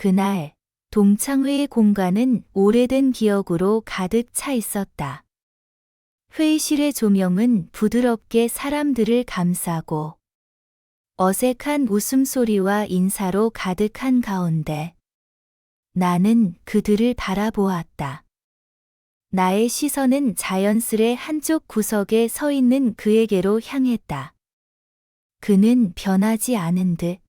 그날 동창회의 공간은 오래된 기억으로 가득 차 있었다. 회의실의 조명은 부드럽게 사람들을 감싸고 어색한 웃음소리와 인사로 가득한 가운데 나는 그들을 바라보았다. 나의 시선은 자연스레 한쪽 구석에 서 있는 그에게로 향했다. 그는 변하지 않은 듯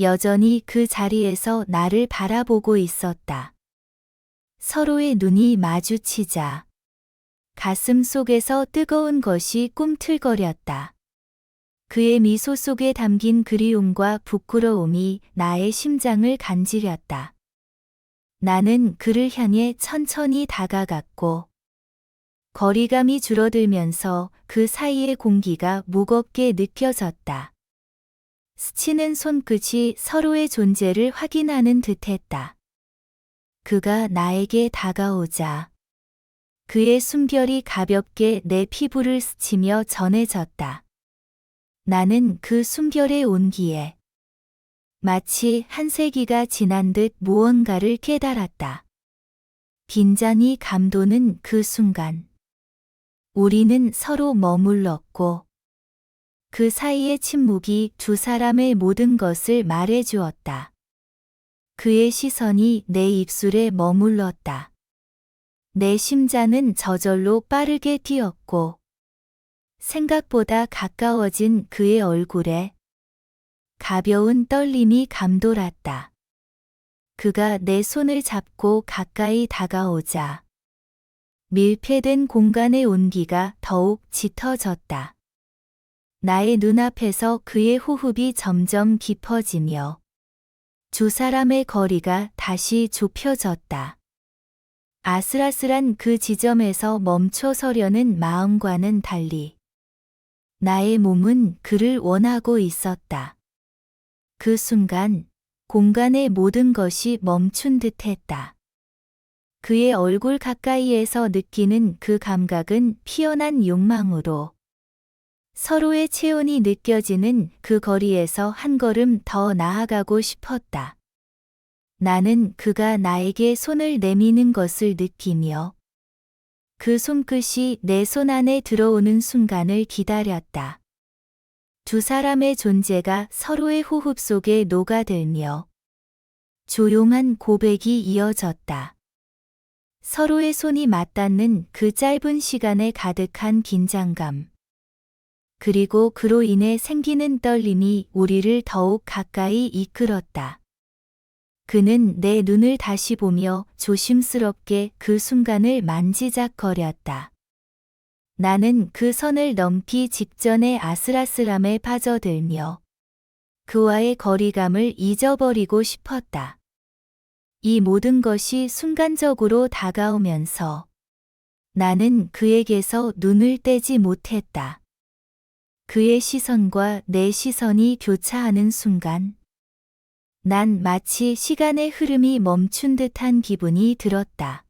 여전히 그 자리에서 나를 바라보고 있었다. 서로의 눈이 마주치자 가슴 속에서 뜨거운 것이 꿈틀거렸다. 그의 미소 속에 담긴 그리움과 부끄러움이 나의 심장을 간지렸다. 나는 그를 향해 천천히 다가갔고 거리감이 줄어들면서 그 사이의 공기가 무겁게 느껴졌다. 스치는 손끝이 서로의 존재를 확인하는 듯했다. 그가 나에게 다가오자 그의 숨결이 가볍게 내 피부를 스치며 전해졌다. 나는 그 숨결의 온기에 마치 한 세기가 지난 듯 무언가를 깨달았다. 긴장이 감도는 그 순간 우리는 서로 머물렀고 그 사이의 침묵이 두 사람의 모든 것을 말해주었다. 그의 시선이 내 입술에 머물렀다. 내 심장은 저절로 빠르게 뛰었고 생각보다 가까워진 그의 얼굴에 가벼운 떨림이 감돌았다. 그가 내 손을 잡고 가까이 다가오자 밀폐된 공간의 온기가 더욱 짙어졌다. 나의 눈앞에서 그의 호흡이 점점 깊어지며 두 사람의 거리가 다시 좁혀졌다. 아슬아슬한 그 지점에서 멈춰 서려는 마음과는 달리 나의 몸은 그를 원하고 있었다. 그 순간 공간의 모든 것이 멈춘 듯했다. 그의 얼굴 가까이에서 느끼는 그 감각은 피어난 욕망으로 서로의 체온이 느껴지는 그 거리에서 한 걸음 더 나아가고 싶었다. 나는 그가 나에게 손을 내미는 것을 느끼며 그 손끝이 내 손 안에 들어오는 순간을 기다렸다. 두 사람의 존재가 서로의 호흡 속에 녹아들며 조용한 고백이 이어졌다. 서로의 손이 맞닿는 그 짧은 시간에 가득한 긴장감. 그리고 그로 인해 생기는 떨림이 우리를 더욱 가까이 이끌었다. 그는 내 눈을 다시 보며 조심스럽게 그 순간을 만지작거렸다. 나는 그 선을 넘기 직전의 아슬아슬함에 빠져들며 그와의 거리감을 잊어버리고 싶었다. 이 모든 것이 순간적으로 다가오면서 나는 그에게서 눈을 떼지 못했다. 그의 시선과 내 시선이 교차하는 순간 난 마치 시간의 흐름이 멈춘 듯한 기분이 들었다.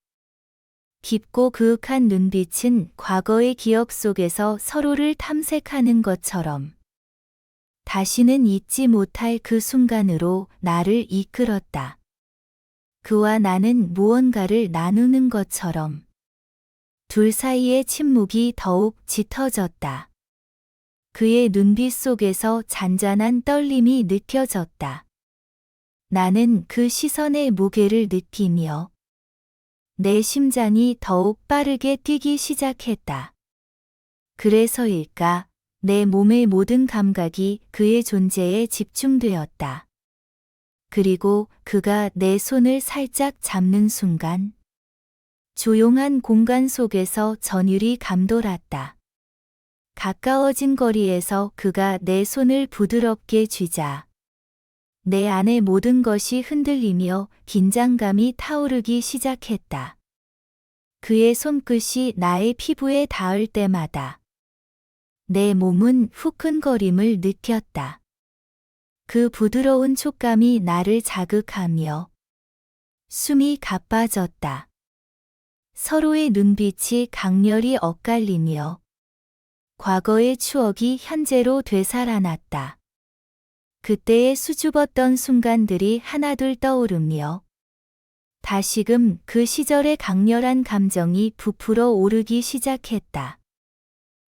깊고 그윽한 눈빛은 과거의 기억 속에서 서로를 탐색하는 것처럼 다시는 잊지 못할 그 순간으로 나를 이끌었다. 그와 나는 무언가를 나누는 것처럼 둘 사이의 침묵이 더욱 짙어졌다. 그의 눈빛 속에서 잔잔한 떨림이 느껴졌다. 나는 그 시선의 무게를 느끼며 내 심장이 더욱 빠르게 뛰기 시작했다. 그래서일까, 내 몸의 모든 감각이 그의 존재에 집중되었다. 그리고 그가 내 손을 살짝 잡는 순간, 조용한 공간 속에서 전율이 감돌았다. 가까워진 거리에서 그가 내 손을 부드럽게 쥐자 내 안의 모든 것이 흔들리며 긴장감이 타오르기 시작했다. 그의 손끝이 나의 피부에 닿을 때마다 내 몸은 후끈거림을 느꼈다. 그 부드러운 촉감이 나를 자극하며 숨이 가빠졌다. 서로의 눈빛이 강렬히 엇갈리며 과거의 추억이 현재로 되살아났다. 그때의 수줍었던 순간들이 하나둘 떠오르며 다시금 그 시절의 강렬한 감정이 부풀어 오르기 시작했다.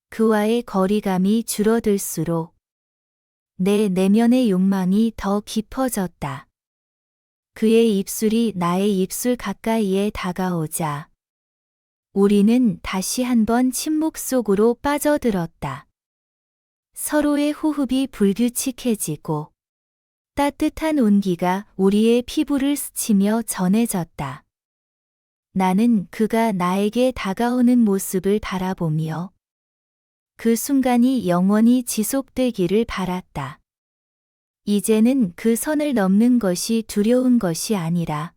그와의 거리감이 줄어들수록 내 내면의 욕망이 더 깊어졌다. 그의 입술이 나의 입술 가까이에 다가오자 우리는 다시 한번 침묵 속으로 빠져들었다. 서로의 호흡이 불규칙해지고 따뜻한 온기가 우리의 피부를 스치며 전해졌다. 나는 그가 나에게 다가오는 모습을 바라보며 그 순간이 영원히 지속되기를 바랐다. 이제는 그 선을 넘는 것이 두려운 것이 아니라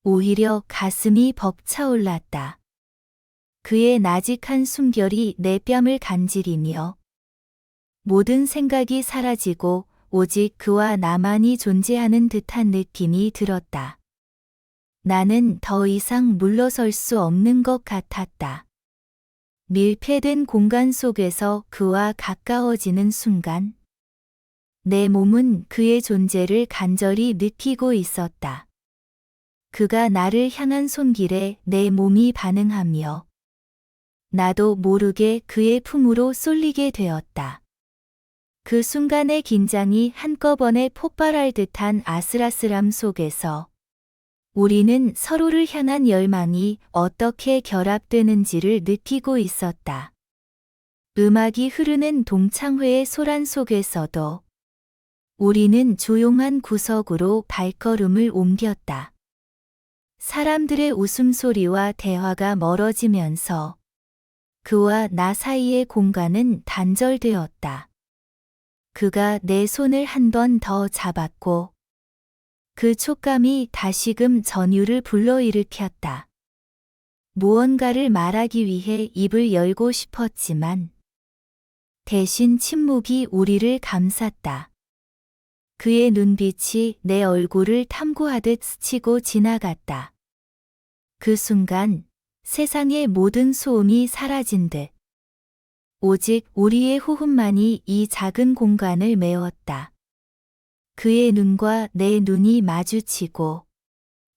오히려 가슴이 벅차올랐다. 그의 나직한 숨결이 내 뺨을 간지리며 모든 생각이 사라지고 오직 그와 나만이 존재하는 듯한 느낌이 들었다. 나는 더 이상 물러설 수 없는 것 같았다. 밀폐된 공간 속에서 그와 가까워지는 순간 내 몸은 그의 존재를 간절히 느끼고 있었다. 그가 나를 향한 손길에 내 몸이 반응하며 나도 모르게 그의 품으로 쏠리게 되었다. 그 순간의 긴장이 한꺼번에 폭발할 듯한 아슬아슬함 속에서 우리는 서로를 향한 열망이 어떻게 결합되는지를 느끼고 있었다. 음악이 흐르는 동창회의 소란 속에서도 우리는 조용한 구석으로 발걸음을 옮겼다. 사람들의 웃음소리와 대화가 멀어지면서 그와 나 사이의 공간은 단절되었다. 그가 내 손을 한 번 더 잡았고 그 촉감이 다시금 전율을 불러일으켰다. 무언가를 말하기 위해 입을 열고 싶었지만 대신 침묵이 우리를 감쌌다. 그의 눈빛이 내 얼굴을 탐구하듯 스치고 지나갔다. 그 순간 세상의 모든 소음이 사라진 듯 오직 우리의 호흡만이 이 작은 공간을 메웠다. 그의 눈과 내 눈이 마주치고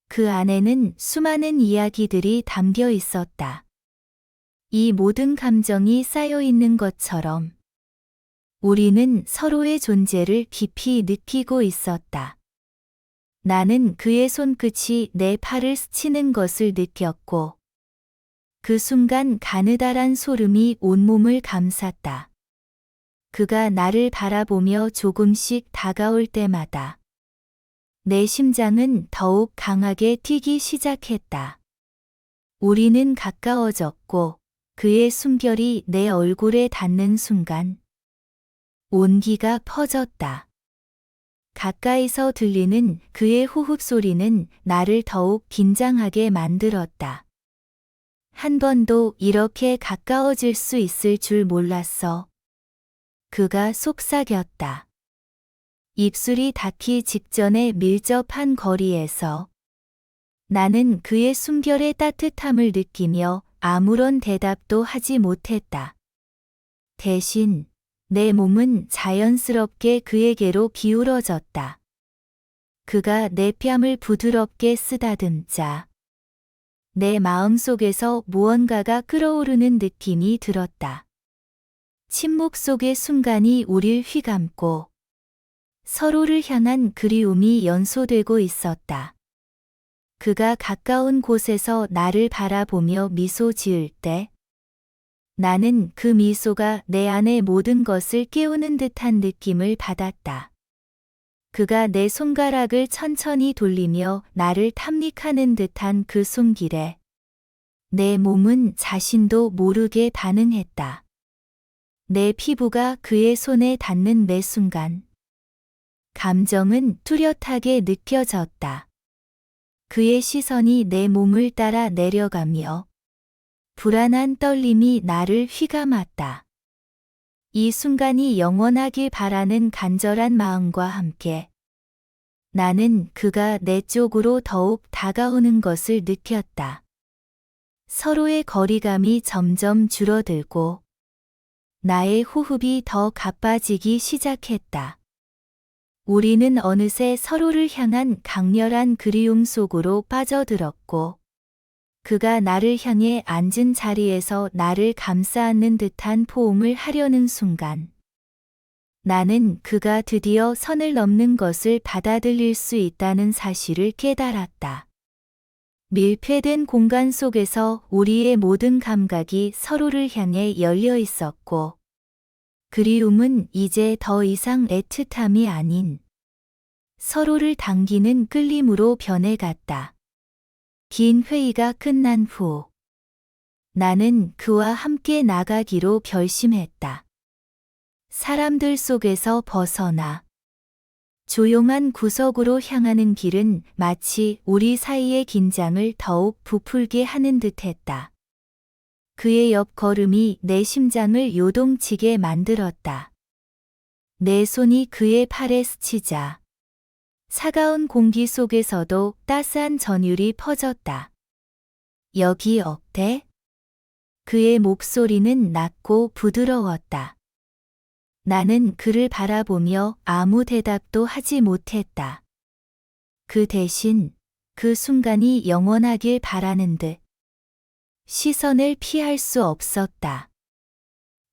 그 안에는 수많은 이야기들이 담겨 있었다. 이 모든 감정이 쌓여 있는 것처럼 우리는 서로의 존재를 깊이 느끼고 있었다. 나는 그의 손끝이 내 팔을 스치는 것을 느꼈고 그 순간 가느다란 소름이 온몸을 감쌌다. 그가 나를 바라보며 조금씩 다가올 때마다 내 심장은 더욱 강하게 뛰기 시작했다. 우리는 가까워졌고 그의 숨결이 내 얼굴에 닿는 순간 온기가 퍼졌다. 가까이서 들리는 그의 호흡 소리는 나를 더욱 긴장하게 만들었다. 한 번도 이렇게 가까워질 수 있을 줄 몰랐어. 그가 속삭였다. 입술이 닿기 직전에 밀접한 거리에서 나는 그의 숨결의 따뜻함을 느끼며 아무런 대답도 하지 못했다. 대신 내 몸은 자연스럽게 그에게로 기울어졌다. 그가 내 뺨을 부드럽게 쓰다듬자 내 마음속에서 무언가가 끓어오르는 느낌이 들었다. 침묵 속의 순간이 우릴 휘감고 서로를 향한 그리움이 연소되고 있었다. 그가 가까운 곳에서 나를 바라보며 미소 지을 때 나는 그 미소가 내 안의 모든 것을 깨우는 듯한 느낌을 받았다. 그가 내 손가락을 천천히 돌리며 나를 탐닉하는 듯한 그 손길에 내 몸은 자신도 모르게 반응했다. 내 피부가 그의 손에 닿는 매 순간 감정은 뚜렷하게 느껴졌다. 그의 시선이 내 몸을 따라 내려가며 불안한 떨림이 나를 휘감았다. 이 순간이 영원하길 바라는 간절한 마음과 함께 나는 그가 내 쪽으로 더욱 다가오는 것을 느꼈다. 서로의 거리감이 점점 줄어들고 나의 호흡이 더 가빠지기 시작했다. 우리는 어느새 서로를 향한 강렬한 그리움 속으로 빠져들었고, 그가 나를 향해 앉은 자리에서 나를 감싸안는 듯한 포옹을 하려는 순간, 나는 그가 드디어 선을 넘는 것을 받아들일 수 있다는 사실을 깨달았다. 밀폐된 공간 속에서 우리의 모든 감각이 서로를 향해 열려 있었고, 그리움은 이제 더 이상 애틋함이 아닌 서로를 당기는 끌림으로 변해갔다. 긴 회의가 끝난 후, 나는 그와 함께 나가기로 결심했다. 사람들 속에서 벗어나 조용한 구석으로 향하는 길은 마치 우리 사이의 긴장을 더욱 부풀게 하는 듯했다. 그의 옆걸음이 내 심장을 요동치게 만들었다. 내 손이 그의 팔에 스치자 차가운 공기 속에서도 따스한 전율이 퍼졌다. 여기 어때? 그의 목소리는 낮고 부드러웠다. 나는 그를 바라보며 아무 대답도 하지 못했다. 그 대신 그 순간이 영원하길 바라는 듯 시선을 피할 수 없었다.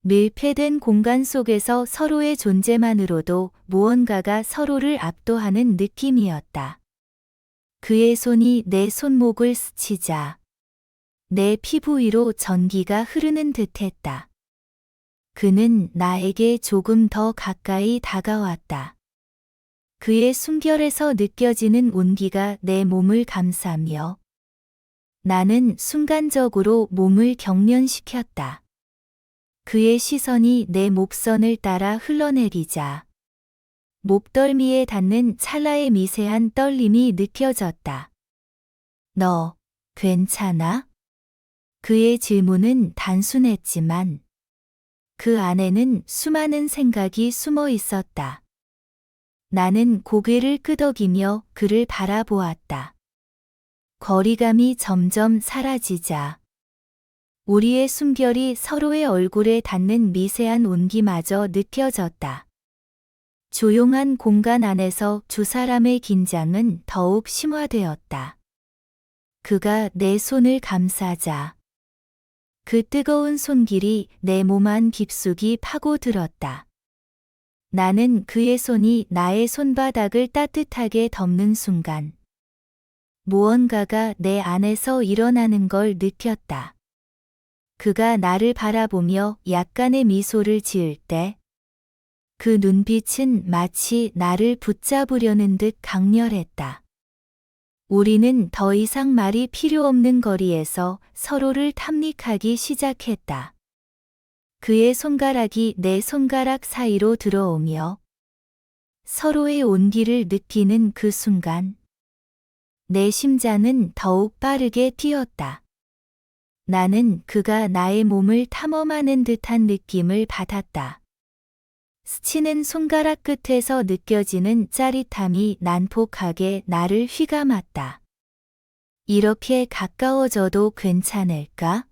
밀폐된 공간 속에서 서로의 존재만으로도 무언가가 서로를 압도하는 느낌이었다. 그의 손이 내 손목을 스치자 내 피부 위로 전기가 흐르는 듯했다. 그는 나에게 조금 더 가까이 다가왔다. 그의 숨결에서 느껴지는 온기가 내 몸을 감싸며 나는 순간적으로 몸을 경련시켰다. 그의 시선이 내 목선을 따라 흘러내리자 목덜미에 닿는 찰나의 미세한 떨림이 느껴졌다. 너, 괜찮아? 그의 질문은 단순했지만 그 안에는 수많은 생각이 숨어 있었다. 나는 고개를 끄덕이며 그를 바라보았다. 거리감이 점점 사라지자 우리의 숨결이 서로의 얼굴에 닿는 미세한 온기마저 느껴졌다. 조용한 공간 안에서 두 사람의 긴장은 더욱 심화되었다. 그가 내 손을 감싸자 그 뜨거운 손길이 내 몸 안 깊숙이 파고들었다. 나는 그의 손이 나의 손바닥을 따뜻하게 덮는 순간 무언가가 내 안에서 일어나는 걸 느꼈다. 그가 나를 바라보며 약간의 미소를 지을 때 그 눈빛은 마치 나를 붙잡으려는 듯 강렬했다. 우리는 더 이상 말이 필요 없는 거리에서 서로를 탐닉하기 시작했다. 그의 손가락이 내 손가락 사이로 들어오며 서로의 온기를 느끼는 그 순간 내 심장은 더욱 빠르게 뛰었다. 나는 그가 나의 몸을 탐험하는 듯한 느낌을 받았다. 스치는 손가락 끝에서 느껴지는 짜릿함이 난폭하게 나를 휘감았다. 이렇게 가까워져도 괜찮을까?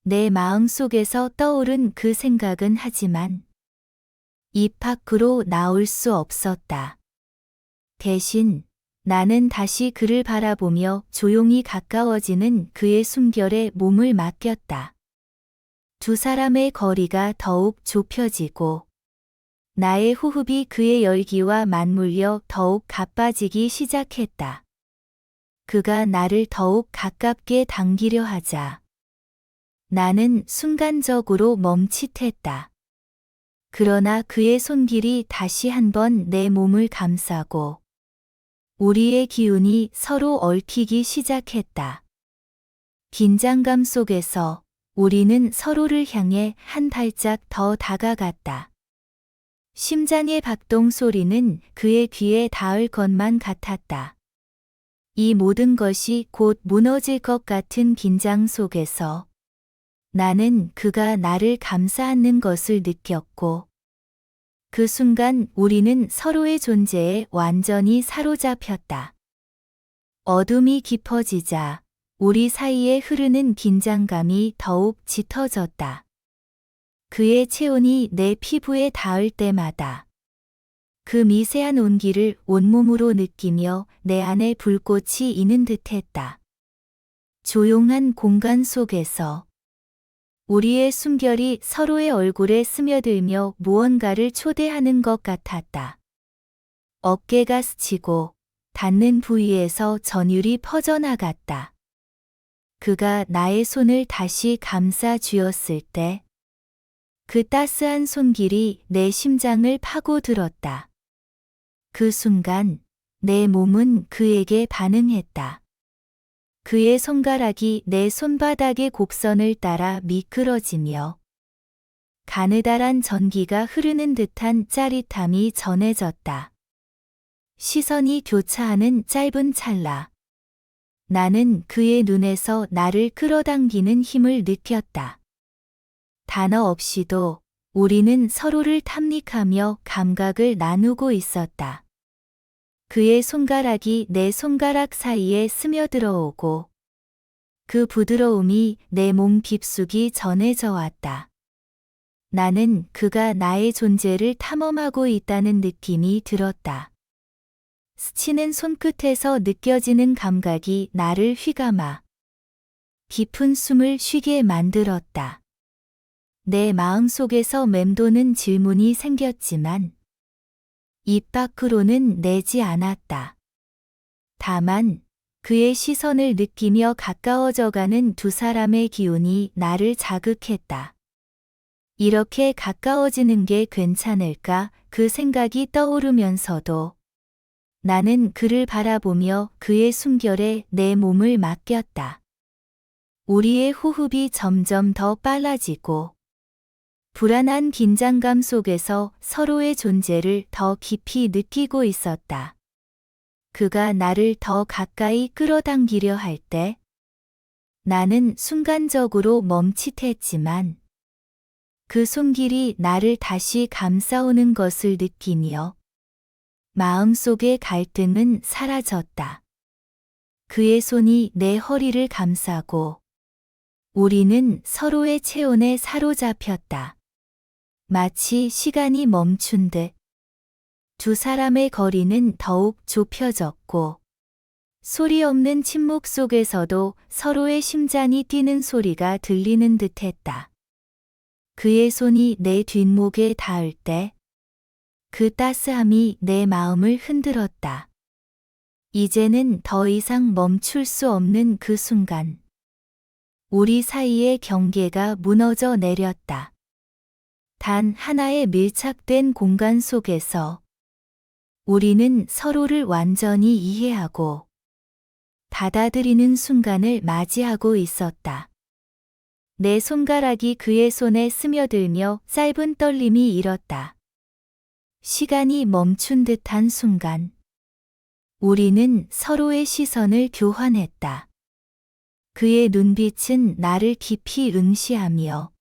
내 마음속에서 떠오른 그 생각은 하지만 입 밖으로 나올 수 없었다. 대신 나는 다시 그를 바라보며 조용히 가까워지는 그의 숨결에 몸을 맡겼다. 두 사람의 거리가 더욱 좁혀지고 나의 호흡이 그의 열기와 맞물려 더욱 가빠지기 시작했다. 그가 나를 더욱 가깝게 당기려 하자 나는 순간적으로 멈칫했다. 그러나 그의 손길이 다시 한번 내 몸을 감싸고 우리의 기운이 서로 얽히기 시작했다. 긴장감 속에서 우리는 서로를 향해 한 발짝 더 다가갔다. 심장의 박동 소리는 그의 귀에 닿을 것만 같았다. 이 모든 것이 곧 무너질 것 같은 긴장 속에서 나는 그가 나를 감싸안는 것을 느꼈고 그 순간 우리는 서로의 존재에 완전히 사로잡혔다. 어둠이 깊어지자 우리 사이에 흐르는 긴장감이 더욱 짙어졌다. 그의 체온이 내 피부에 닿을 때마다 그 미세한 온기를 온몸으로 느끼며 내 안에 불꽃이 이는 듯했다. 조용한 공간 속에서 우리의 숨결이 서로의 얼굴에 스며들며 무언가를 초대하는 것 같았다. 어깨가 스치고 닿는 부위에서 전율이 퍼져나갔다. 그가 나의 손을 다시 감싸 쥐었을 때 그 따스한 손길이 내 심장을 파고들었다. 그 순간 내 몸은 그에게 반응했다. 그의 손가락이 내 손바닥의 곡선을 따라 미끄러지며 가느다란 전기가 흐르는 듯한 짜릿함이 전해졌다. 시선이 교차하는 짧은 찰나. 나는 그의 눈에서 나를 끌어당기는 힘을 느꼈다. 단어 없이도 우리는 서로를 탐닉하며 감각을 나누고 있었다. 그의 손가락이 내 손가락 사이에 스며들어 오고 그 부드러움이 내 몸 깊숙이 전해져 왔다. 나는 그가 나의 존재를 탐험하고 있다는 느낌이 들었다. 스치는 손끝에서 느껴지는 감각이 나를 휘감아 깊은 숨을 쉬게 만들었다. 내 마음속에서 맴도는 질문이 생겼지만 입 밖으로는 내지 않았다. 다만 그의 시선을 느끼며 가까워져가는 두 사람의 기운이 나를 자극했다. 이렇게 가까워지는 게 괜찮을까? 그 생각이 떠오르면서도 나는 그를 바라보며 그의 숨결에 내 몸을 맡겼다. 우리의 호흡이 점점 더 빨라지고 불안한 긴장감 속에서 서로의 존재를 더 깊이 느끼고 있었다. 그가 나를 더 가까이 끌어당기려 할 때 나는 순간적으로 멈칫했지만 그 손길이 나를 다시 감싸오는 것을 느끼며 마음속의 갈등은 사라졌다. 그의 손이 내 허리를 감싸고 우리는 서로의 체온에 사로잡혔다. 마치 시간이 멈춘 듯 두 사람의 거리는 더욱 좁혀졌고 소리 없는 침묵 속에서도 서로의 심장이 뛰는 소리가 들리는 듯했다. 그의 손이 내 뒷목에 닿을 때 그 따스함이 내 마음을 흔들었다. 이제는 더 이상 멈출 수 없는 그 순간 우리 사이의 경계가 무너져 내렸다. 단 하나의 밀착된 공간 속에서 우리는 서로를 완전히 이해하고 받아들이는 순간을 맞이하고 있었다. 내 손가락이 그의 손에 스며들며 짧은 떨림이 일었다. 시간이 멈춘 듯한 순간 우리는 서로의 시선을 교환했다. 그의 눈빛은 나를 깊이 응시하며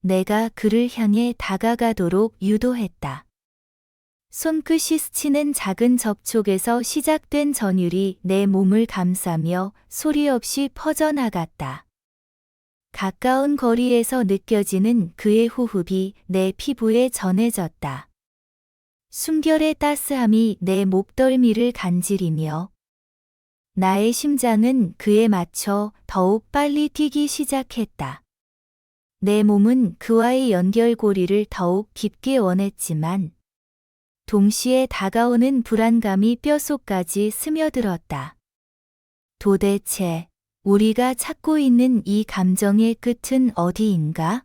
내가 그를 향해 다가가도록 유도했다. 손끝이 스치는 작은 접촉에서 시작된 전율이 내 몸을 감싸며 소리 없이 퍼져나갔다. 가까운 거리에서 느껴지는 그의 호흡이 내 피부에 전해졌다. 숨결의 따스함이 내 목덜미를 간지리며 나의 심장은 그에 맞춰 더욱 빨리 뛰기 시작했다. 내 몸은 그와의 연결고리를 더욱 깊게 원했지만 동시에 다가오는 불안감이 뼛속까지 스며들었다. 도대체 우리가 찾고 있는 이 감정의 끝은 어디인가?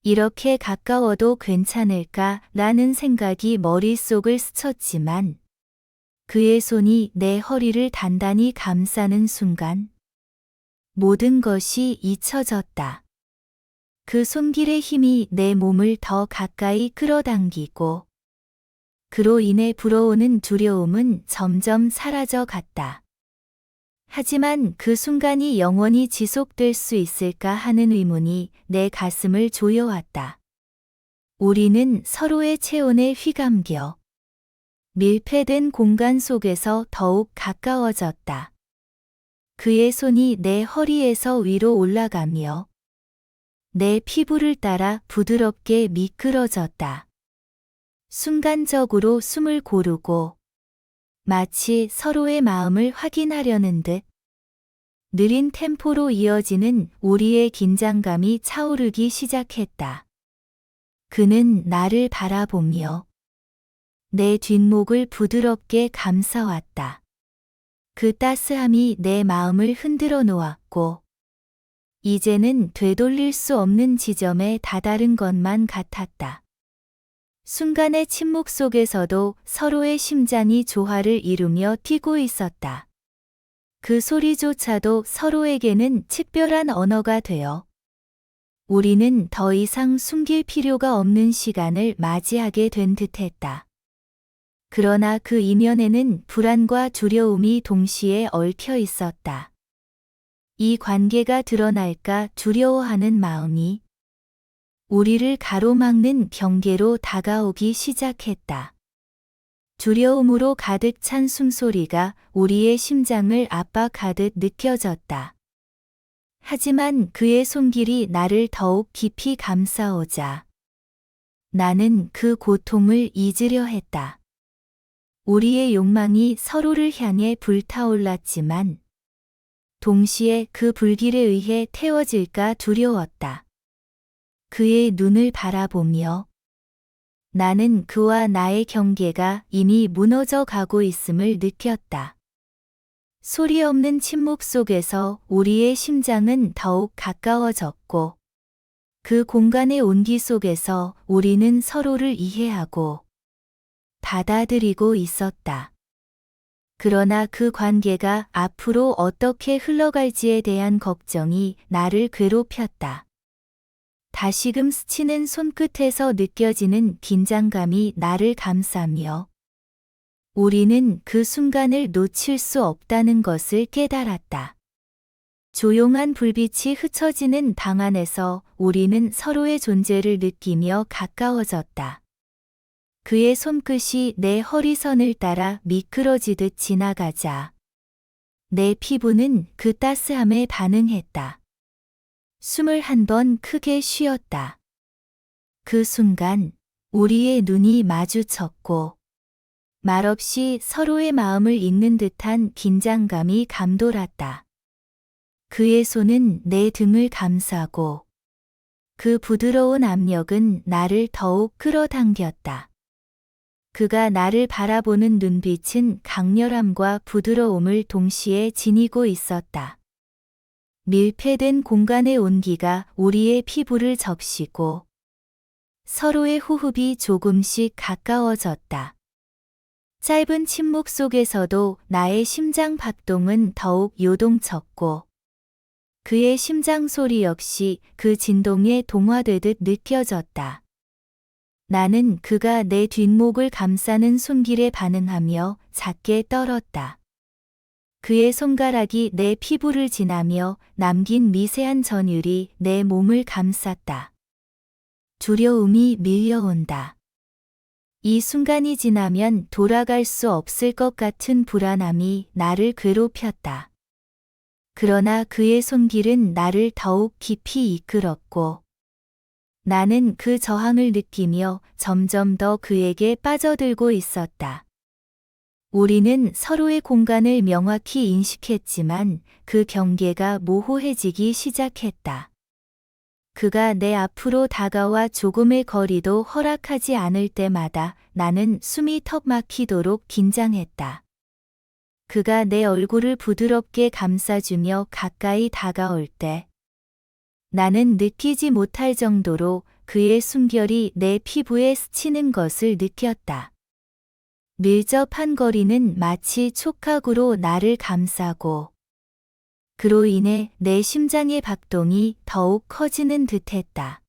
이렇게 가까워도 괜찮을까? 라는 생각이 머릿속을 스쳤지만 그의 손이 내 허리를 단단히 감싸는 순간 모든 것이 잊혀졌다. 그 손길의 힘이 내 몸을 더 가까이 끌어당기고 그로 인해 불어오는 두려움은 점점 사라져 갔다. 하지만 그 순간이 영원히 지속될 수 있을까 하는 의문이 내 가슴을 조여왔다. 우리는 서로의 체온에 휘감겨 밀폐된 공간 속에서 더욱 가까워졌다. 그의 손이 내 허리에서 위로 올라가며 내 피부를 따라 부드럽게 미끄러졌다. 순간적으로 숨을 고르고 마치 서로의 마음을 확인하려는 듯 느린 템포로 이어지는 우리의 긴장감이 차오르기 시작했다. 그는 나를 바라보며 내 뒷목을 부드럽게 감싸왔다. 그 따스함이 내 마음을 흔들어 놓았고, 이제는 되돌릴 수 없는 지점에 다다른 것만 같았다. 순간의 침묵 속에서도 서로의 심장이 조화를 이루며 뛰고 있었다. 그 소리조차도 서로에게는 특별한 언어가 되어 우리는 더 이상 숨길 필요가 없는 시간을 맞이하게 된 듯했다. 그러나 그 이면에는 불안과 두려움이 동시에 얽혀 있었다. 이 관계가 드러날까 두려워하는 마음이 우리를 가로막는 경계로 다가오기 시작했다. 두려움으로 가득 찬 숨소리가 우리의 심장을 압박하듯 느껴졌다. 하지만 그의 손길이 나를 더욱 깊이 감싸오자 나는 그 고통을 잊으려 했다. 우리의 욕망이 서로를 향해 불타올랐지만 동시에 그 불길에 의해 태워질까 두려웠다. 그의 눈을 바라보며 나는 그와 나의 경계가 이미 무너져 가고 있음을 느꼈다. 소리 없는 침묵 속에서 우리의 심장은 더욱 가까워졌고 그 공간의 온기 속에서 우리는 서로를 이해하고 받아들이고 있었다. 그러나 그 관계가 앞으로 어떻게 흘러갈지에 대한 걱정이 나를 괴롭혔다. 다시금 스치는 손끝에서 느껴지는 긴장감이 나를 감싸며 우리는 그 순간을 놓칠 수 없다는 것을 깨달았다. 조용한 불빛이 흩어지는 방 안에서 우리는 서로의 존재를 느끼며 가까워졌다. 그의 손끝이 내 허리선을 따라 미끄러지듯 지나가자 내 피부는 그 따스함에 반응했다. 숨을 한 번 크게 쉬었다. 그 순간 우리의 눈이 마주쳤고 말없이 서로의 마음을 읽는 듯한 긴장감이 감돌았다. 그의 손은 내 등을 감싸고 그 부드러운 압력은 나를 더욱 끌어당겼다. 그가 나를 바라보는 눈빛은 강렬함과 부드러움을 동시에 지니고 있었다. 밀폐된 공간의 온기가 우리의 피부를 적시고 서로의 호흡이 조금씩 가까워졌다. 짧은 침묵 속에서도 나의 심장 박동은 더욱 요동쳤고 그의 심장 소리 역시 그 진동에 동화되듯 느껴졌다. 나는 그가 내 뒷목을 감싸는 손길에 반응하며 작게 떨었다. 그의 손가락이 내 피부를 지나며 남긴 미세한 전율이 내 몸을 감쌌다. 두려움이 밀려온다. 이 순간이 지나면 돌아갈 수 없을 것 같은 불안함이 나를 괴롭혔다. 그러나 그의 손길은 나를 더욱 깊이 이끌었고 나는 그 저항을 느끼며 점점 더 그에게 빠져들고 있었다. 우리는 서로의 공간을 명확히 인식했지만 그 경계가 모호해지기 시작했다. 그가 내 앞으로 다가와 조금의 거리도 허락하지 않을 때마다 나는 숨이 턱 막히도록 긴장했다. 그가 내 얼굴을 부드럽게 감싸주며 가까이 다가올 때 나는 느끼지 못할 정도로 그의 숨결이 내 피부에 스치는 것을 느꼈다. 밀접한 거리는 마치 촉각으로 나를 감싸고 그로 인해 내 심장의 박동이 더욱 커지는 듯했다.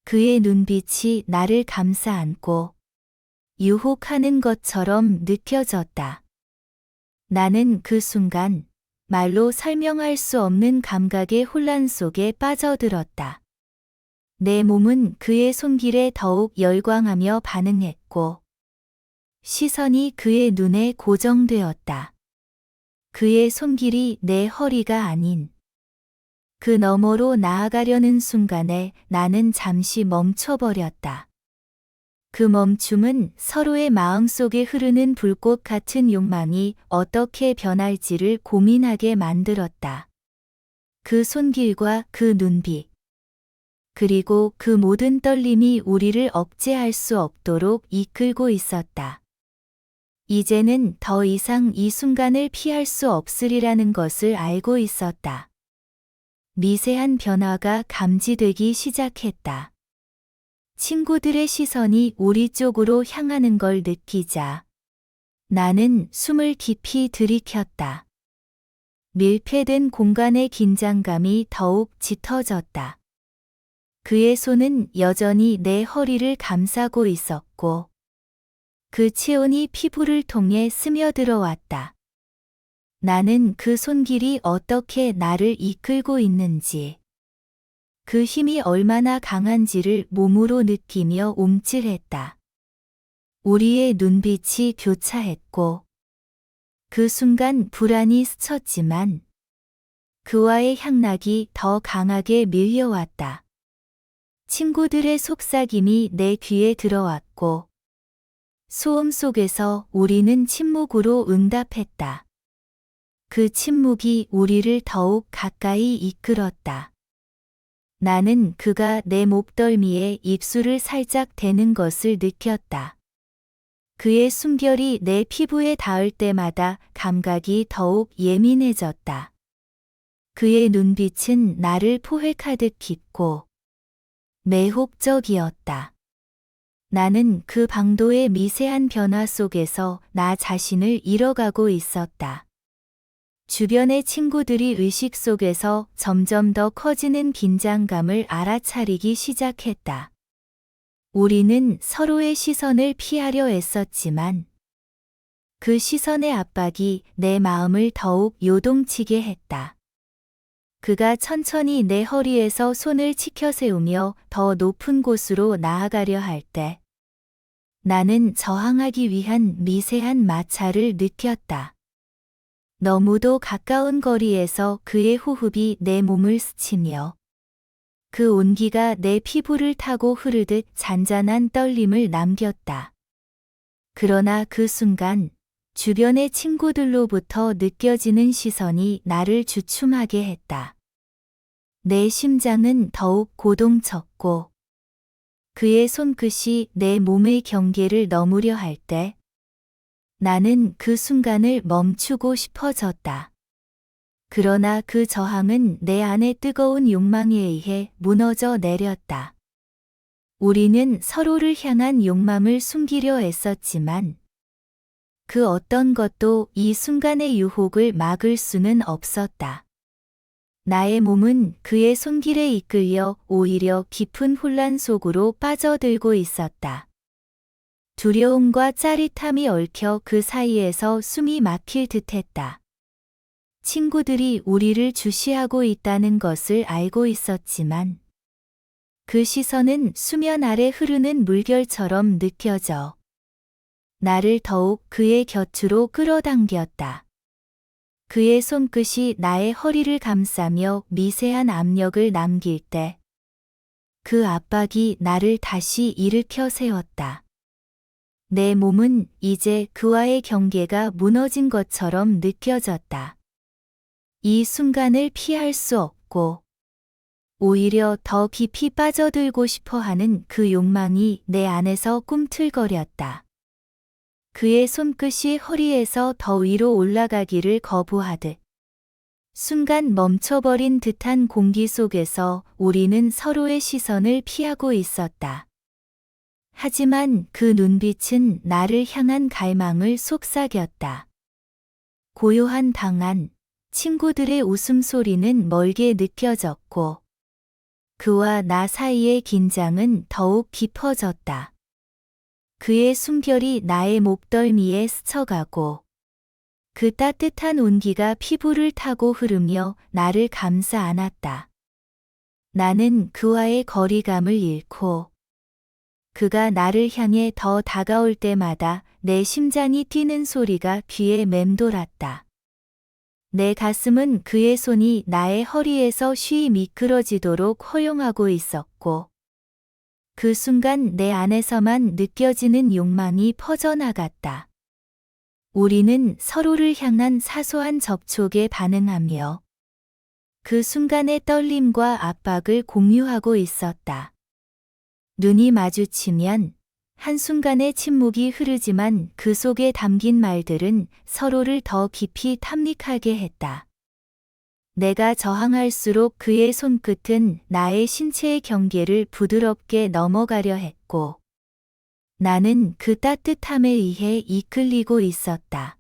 그의 눈빛이 나를 감싸 안고 유혹하는 것처럼 느껴졌다. 나는 그 순간 말로 설명할 수 없는 감각의 혼란 속에 빠져들었다. 내 몸은 그의 손길에 더욱 열광하며 반응했고 시선이 그의 눈에 고정되었다. 그의 손길이 내 허리가 아닌 그 너머로 나아가려는 순간에 나는 잠시 멈춰버렸다. 그 멈춤은 서로의 마음속에 흐르는 불꽃 같은 욕망이 어떻게 변할지를 고민하게 만들었다. 그 손길과 그 눈빛, 그리고 그 모든 떨림이 우리를 억제할 수 없도록 이끌고 있었다. 이제는 더 이상 이 순간을 피할 수 없으리라는 것을 알고 있었다. 미세한 변화가 감지되기 시작했다. 친구들의 시선이 우리 쪽으로 향하는 걸 느끼자 나는 숨을 깊이 들이켰다. 밀폐된 공간의 긴장감이 더욱 짙어졌다. 그의 손은 여전히 내 허리를 감싸고 있었고 그 체온이 피부를 통해 스며들어 왔다. 나는 그 손길이 어떻게 나를 이끌고 있는지, 그 힘이 얼마나 강한지를 몸으로 느끼며 움찔했다. 우리의 눈빛이 교차했고 그 순간 불안이 스쳤지만 그와의 향락이 더 강하게 밀려왔다. 친구들의 속삭임이 내 귀에 들어왔고 소음 속에서 우리는 침묵으로 응답했다. 그 침묵이 우리를 더욱 가까이 이끌었다. 나는 그가 내 목덜미에 입술을 살짝 대는 것을 느꼈다. 그의 숨결이 내 피부에 닿을 때마다 감각이 더욱 예민해졌다. 그의 눈빛은 나를 포획하듯 깊고 매혹적이었다. 나는 그 방도의 미세한 변화 속에서 나 자신을 잃어가고 있었다. 주변의 친구들이 의식 속에서 점점 더 커지는 긴장감을 알아차리기 시작했다. 우리는 서로의 시선을 피하려 애썼지만 그 시선의 압박이 내 마음을 더욱 요동치게 했다. 그가 천천히 내 허리에서 손을 치켜세우며 더 높은 곳으로 나아가려 할 때 나는 저항하기 위한 미세한 마찰을 느꼈다. 너무도 가까운 거리에서 그의 호흡이 내 몸을 스치며 그 온기가 내 피부를 타고 흐르듯 잔잔한 떨림을 남겼다. 그러나 그 순간 주변의 친구들로부터 느껴지는 시선이 나를 주춤하게 했다. 내 심장은 더욱 고동쳤고 그의 손끝이 내 몸의 경계를 넘으려 할 때 나는 그 순간을 멈추고 싶어졌다. 그러나 그 저항은 내 안의 뜨거운 욕망에 의해 무너져 내렸다. 우리는 서로를 향한 욕망을 숨기려 애썼지만 그 어떤 것도 이 순간의 유혹을 막을 수는 없었다. 나의 몸은 그의 손길에 이끌려 오히려 깊은 혼란 속으로 빠져들고 있었다. 두려움과 짜릿함이 얽혀 그 사이에서 숨이 막힐 듯했다. 친구들이 우리를 주시하고 있다는 것을 알고 있었지만 그 시선은 수면 아래 흐르는 물결처럼 느껴져 나를 더욱 그의 곁으로 끌어당겼다. 그의 손끝이 나의 허리를 감싸며 미세한 압력을 남길 때 그 압박이 나를 다시 일으켜 세웠다. 내 몸은 이제 그와의 경계가 무너진 것처럼 느껴졌다. 이 순간을 피할 수 없고 오히려 더 깊이 빠져들고 싶어 하는 그 욕망이 내 안에서 꿈틀거렸다. 그의 손끝이 허리에서 더 위로 올라가기를 거부하듯 순간 멈춰버린 듯한 공기 속에서 우리는 서로의 시선을 피하고 있었다. 하지만 그 눈빛은 나를 향한 갈망을 속삭였다. 고요한 방 안, 친구들의 웃음소리는 멀게 느껴졌고 그와 나 사이의 긴장은 더욱 깊어졌다. 그의 숨결이 나의 목덜미에 스쳐가고 그 따뜻한 온기가 피부를 타고 흐르며 나를 감싸 안았다. 나는 그와의 거리감을 잃고 그가 나를 향해 더 다가올 때마다 내 심장이 뛰는 소리가 귀에 맴돌았다. 내 가슴은 그의 손이 나의 허리에서 쉬이 미끄러지도록 허용하고 있었고 그 순간 내 안에서만 느껴지는 욕망이 퍼져나갔다. 우리는 서로를 향한 사소한 접촉에 반응하며 그 순간의 떨림과 압박을 공유하고 있었다. 눈이 마주치면 한순간의 침묵이 흐르지만 그 속에 담긴 말들은 서로를 더 깊이 탐닉하게 했다. 내가 저항할수록 그의 손끝은 나의 신체의 경계를 부드럽게 넘어가려 했고, 나는 그 따뜻함에 의해 이끌리고 있었다.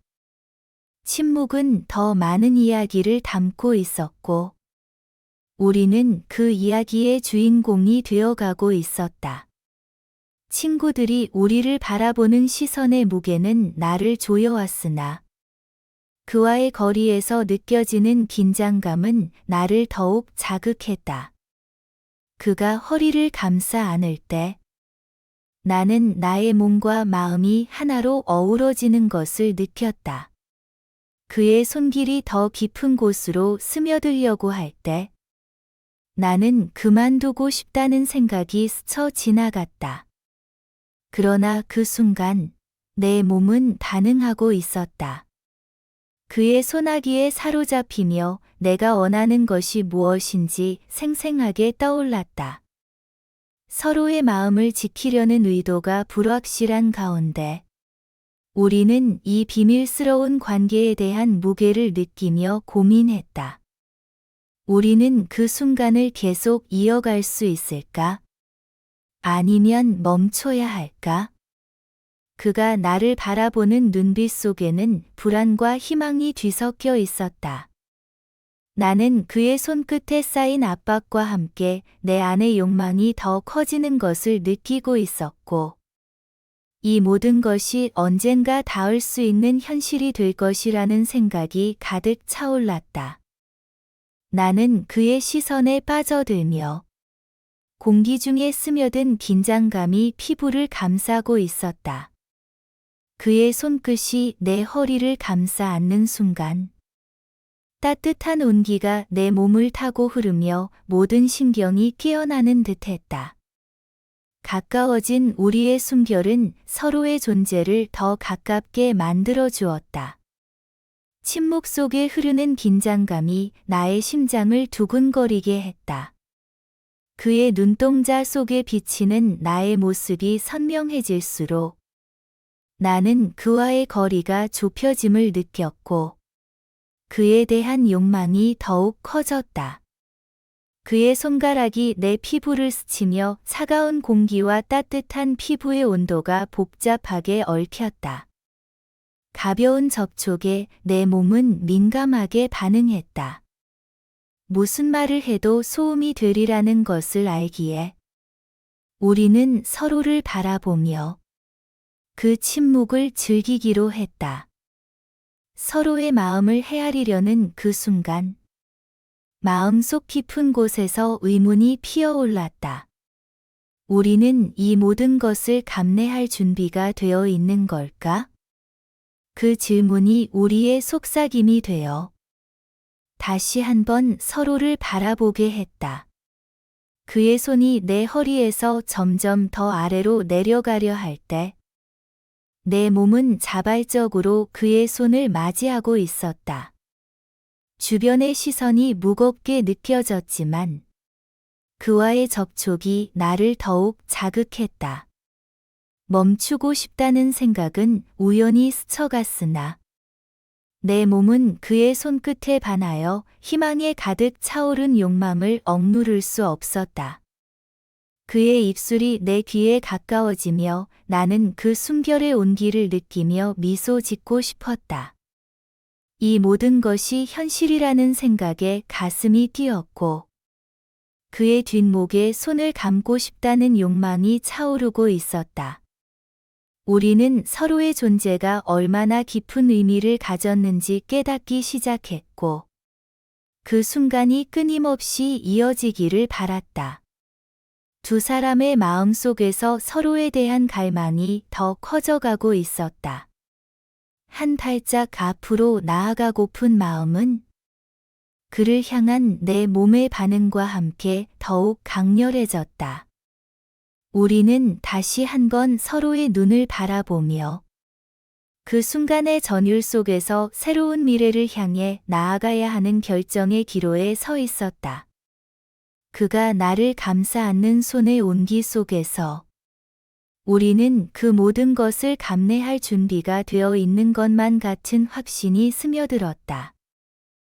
침묵은 더 많은 이야기를 담고 있었고, 우리는 그 이야기의 주인공이 되어가고 있었다. 친구들이 우리를 바라보는 시선의 무게는 나를 조여왔으나, 그와의 거리에서 느껴지는 긴장감은 나를 더욱 자극했다. 그가 허리를 감싸 안을 때, 나는 나의 몸과 마음이 하나로 어우러지는 것을 느꼈다. 그의 손길이 더 깊은 곳으로 스며들려고 할 때, 나는 그만두고 싶다는 생각이 스쳐 지나갔다. 그러나 그 순간, 내 몸은 반응하고 있었다. 그의 소나기에 사로잡히며 내가 원하는 것이 무엇인지 생생하게 떠올랐다. 서로의 마음을 지키려는 의도가 불확실한 가운데, 우리는 이 비밀스러운 관계에 대한 무게를 느끼며 고민했다. 우리는 그 순간을 계속 이어갈 수 있을까? 아니면 멈춰야 할까? 그가 나를 바라보는 눈빛 속에는 불안과 희망이 뒤섞여 있었다. 나는 그의 손끝에 쌓인 압박과 함께 내 안의 욕망이 더 커지는 것을 느끼고 있었고, 이 모든 것이 언젠가 닿을 수 있는 현실이 될 것이라는 생각이 가득 차올랐다. 나는 그의 시선에 빠져들며 공기 중에 스며든 긴장감이 피부를 감싸고 있었다. 그의 손끝이 내 허리를 감싸 안는 순간, 따뜻한 온기가 내 몸을 타고 흐르며 모든 신경이 깨어나는 듯했다. 가까워진 우리의 숨결은 서로의 존재를 더 가깝게 만들어 주었다. 침묵 속에 흐르는 긴장감이 나의 심장을 두근거리게 했다. 그의 눈동자 속에 비치는 나의 모습이 선명해질수록 나는 그와의 거리가 좁혀짐을 느꼈고 그에 대한 욕망이 더욱 커졌다. 그의 손가락이 내 피부를 스치며 차가운 공기와 따뜻한 피부의 온도가 복잡하게 얽혔다. 가벼운 접촉에 내 몸은 민감하게 반응했다. 무슨 말을 해도 소음이 되리라는 것을 알기에 우리는 서로를 바라보며 그 침묵을 즐기기로 했다. 서로의 마음을 헤아리려는 그 순간, 마음속 깊은 곳에서 의문이 피어올랐다. 우리는 이 모든 것을 감내할 준비가 되어 있는 걸까? 그 질문이 우리의 속삭임이 되어 다시 한번 서로를 바라보게 했다. 그의 손이 내 허리에서 점점 더 아래로 내려가려 할 때, 내 몸은 자발적으로 그의 손을 맞이하고 있었다. 주변의 시선이 무겁게 느껴졌지만, 그와의 접촉이 나를 더욱 자극했다. 멈추고 싶다는 생각은 우연히 스쳐갔으나, 내 몸은 그의 손끝에 반하여 희망에 가득 차오른 욕망을 억누를 수 없었다. 그의 입술이 내 귀에 가까워지며 나는 그 숨결의 온기를 느끼며 미소 짓고 싶었다. 이 모든 것이 현실이라는 생각에 가슴이 뛰었고, 그의 뒷목에 손을 감고 싶다는 욕망이 차오르고 있었다. 우리는 서로의 존재가 얼마나 깊은 의미를 가졌는지 깨닫기 시작했고, 그 순간이 끊임없이 이어지기를 바랐다. 두 사람의 마음 속에서 서로에 대한 갈망이 더 커져가고 있었다. 한 발짝 앞으로 나아가고픈 마음은 그를 향한 내 몸의 반응과 함께 더욱 강렬해졌다. 우리는 다시 한번 서로의 눈을 바라보며 그 순간의 전율 속에서 새로운 미래를 향해 나아가야 하는 결정의 기로에 서 있었다. 그가 나를 감싸 안는 손의 온기 속에서 우리는 그 모든 것을 감내할 준비가 되어 있는 것만 같은 확신이 스며들었다.